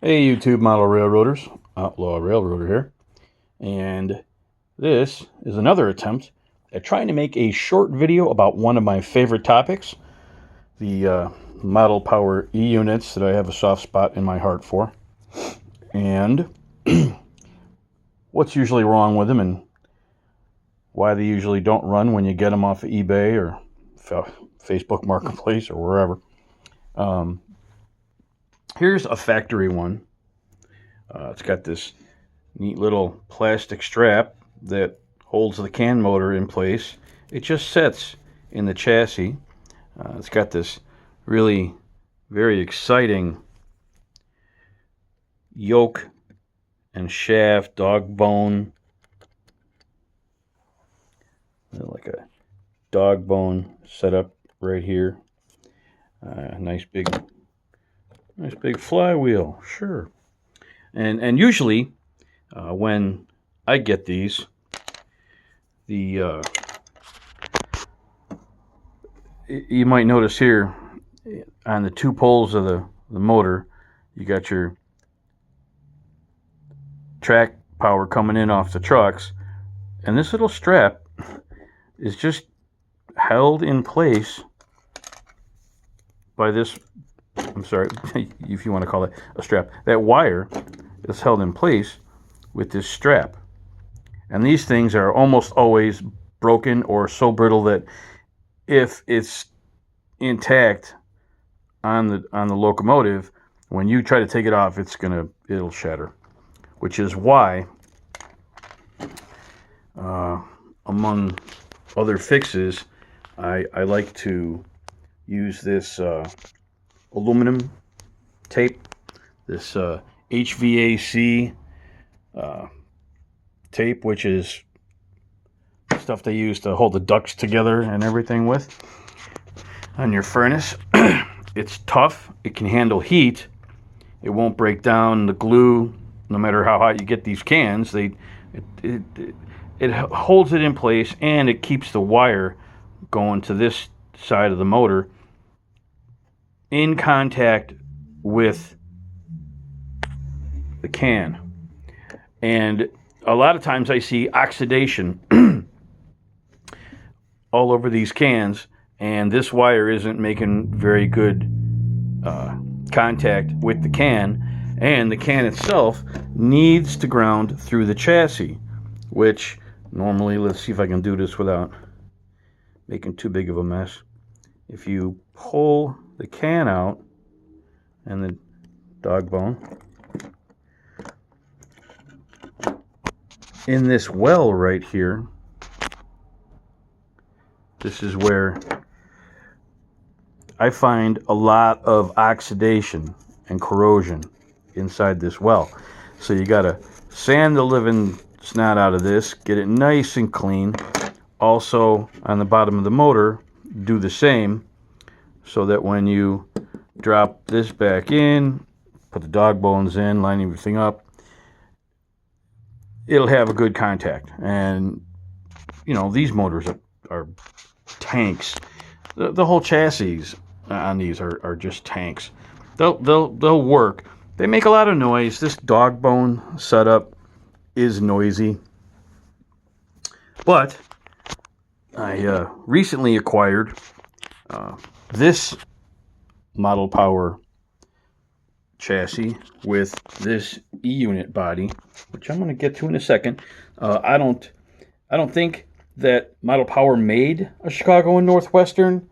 Hey YouTube model railroaders, Outlaw Railroader here, and this is another attempt at trying to make a short video about one of my favorite topics, the model power E-units that I have a soft spot in my heart for, and what's usually wrong with them and why they usually don't run when you get them off of eBay or Facebook Marketplace or wherever. Um, Here's a factory one. It's got this neat little plastic strap that holds the can motor in place. It just sits in the chassis. It's got this really very exciting yoke and shaft, dog bone, like a dog bone setup right here. Nice big flywheel, sure. And usually when I get these, the you might notice here on the two poles of the motor, you got your track power coming in off the trucks, and this little strap is just held in place by this, I'm sorry, if you want to call it a strap, that wire is held in place with this strap. And these things are almost always broken or so brittle that if it's intact on the locomotive, when you try to take it off, it'll shatter. Which is why, among other fixes, I like to use this aluminum tape, this HVAC tape, which is stuff they use to hold the ducts together and everything with on your furnace. It's tough. It can handle heat. It won't break down. The glue, no matter how hot you get these cans, it holds it in place, and it keeps the wire going to this side of the motor in contact with the can. And a lot of times I see oxidation all over these cans, and this wire isn't making very good contact with the can, and the can itself needs to ground through the chassis, which normally, let's see if I can do this without making too big of a mess. If you pull the can out and the dog bone in this well right here, this is where I find a lot of oxidation and corrosion inside this well. So you gotta sand the living snot out of this, get it nice and clean. Also on the bottom of the motor, do the same, so that when you drop this back in, put the dog bones in, line everything up, it'll have a good contact. And you know, these motors are tanks. The whole chassis on these are just tanks. They'll work. They make a lot of noise. This dog bone setup is noisy, but I recently acquired this model power chassis with this E-unit body, which I'm going to get to in a second. I don't think that Model Power made a Chicago and Northwestern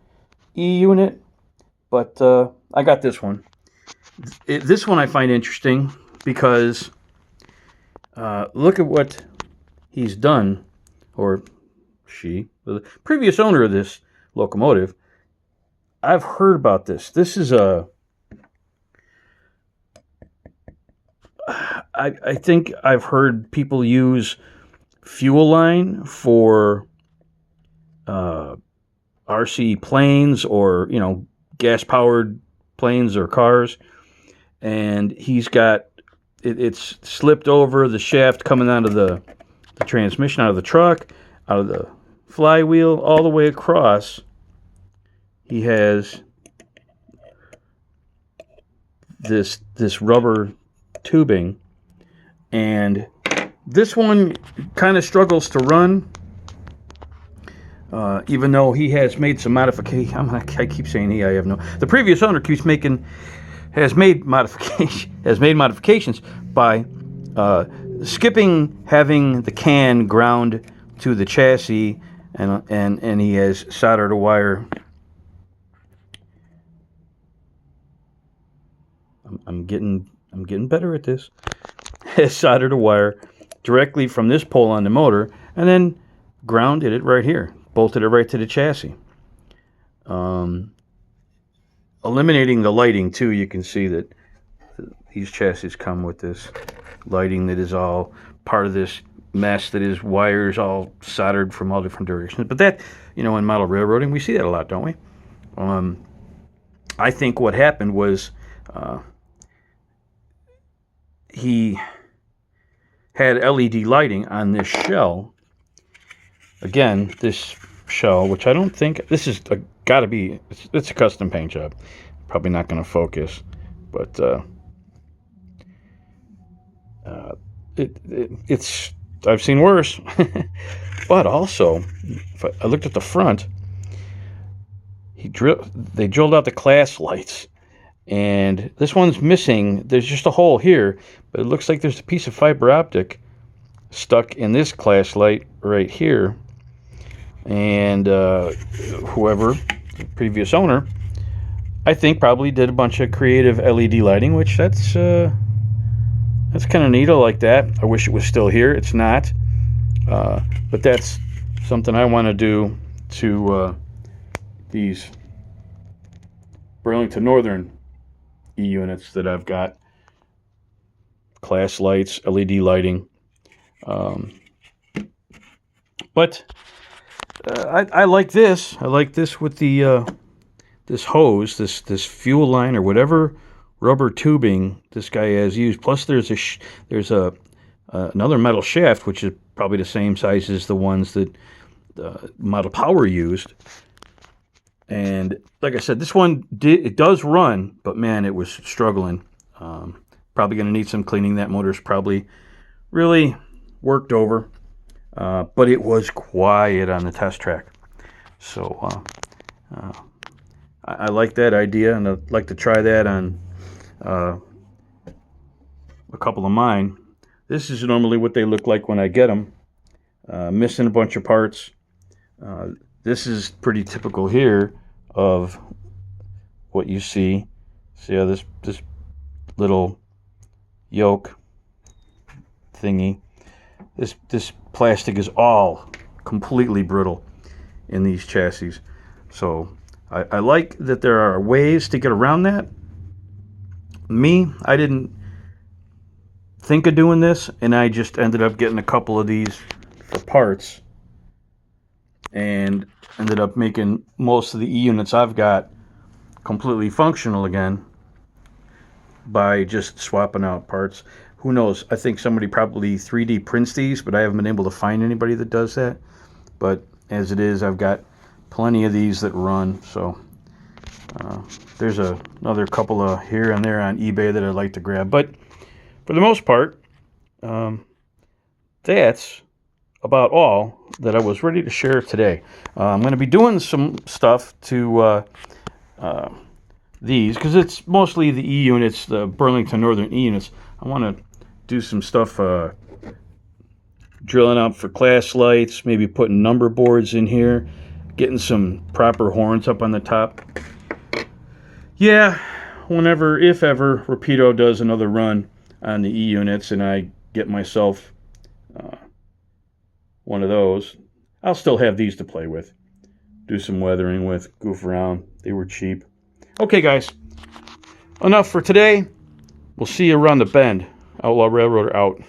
E-unit, but I got this one. This one I find interesting because look at what he's done, or she, the previous owner of this locomotive. I've heard about this. This is I think I've heard people use fuel line for RC planes, or gas powered planes or cars, and he's got it's slipped over the shaft coming out of the transmission, out of the truck, out of the flywheel, all the way across. He has this rubber tubing, and this one kind of struggles to run, even though he has made some modifications. I keep saying he. I have no. The previous owner has made modifications by skipping having the can ground to the chassis, and he has soldered a wire. I'm getting better at this. Has soldered a wire directly from this pole on the motor, and then grounded it right here, bolted it right to the chassis. Eliminating the lighting too. You can see that these chassis come with this lighting that is all part of this mess that is wires all soldered from all different directions. But that, in model railroading, we see that a lot, don't we? I think what happened was he had LED lighting on this shell. Again, this shell, which I don't think, this is got to be, it's a custom paint job. Probably not going to focus, but it's, I've seen worse. But also, if I looked at the front, they drilled out the class lights, and this one's missing. There's just a hole here, but it looks like there's a piece of fiber optic stuck in this class light right here. And whoever, the previous owner, I think probably did a bunch of creative LED lighting, which that's kind of neat. I like that. I wish it was still here. It's not, but that's something I want to do to these Burlington Northern E-units that I've got. Class lights, LED lighting, but I like this. I like this with the this hose, this fuel line or whatever rubber tubing this guy has used. Plus, there's another metal shaft, which is probably the same size as the ones that Model Power used. And like I said, this one it does run, but man, it was struggling. Probably going to need some cleaning. That motor's probably really worked over. But it was quiet on the test track. So I like that idea, and I'd like to try that on a couple of mine. This is normally what they look like when I get them. Missing a bunch of parts. This is pretty typical here of what you see. See how this little yoke thingy. This plastic is all completely brittle in these chassis. So I like that there are ways to get around that. I didn't think of doing this, and I just ended up getting a couple of these for parts and ended up making most of the E-units I've got completely functional again by just swapping out parts. Who knows? I think somebody probably 3D prints these, but I haven't been able to find anybody that does that. But as it is, I've got plenty of these that run. So there's another couple of here and there on eBay that I'd like to grab. But for the most part, that's about all that I was ready to share today. I'm going to be doing some stuff to these, because it's mostly the E-units, the Burlington Northern E-units. I want to do some stuff drilling out for class lights, maybe putting number boards in here, getting some proper horns up on the top. Yeah, whenever, if ever, Rapido does another run on the E-units and I get myself one of those, I'll still have these to play with. Do some weathering with, goof around. They were cheap. Okay, guys, enough for today. We'll see you around the bend. Outlaw Railroader out.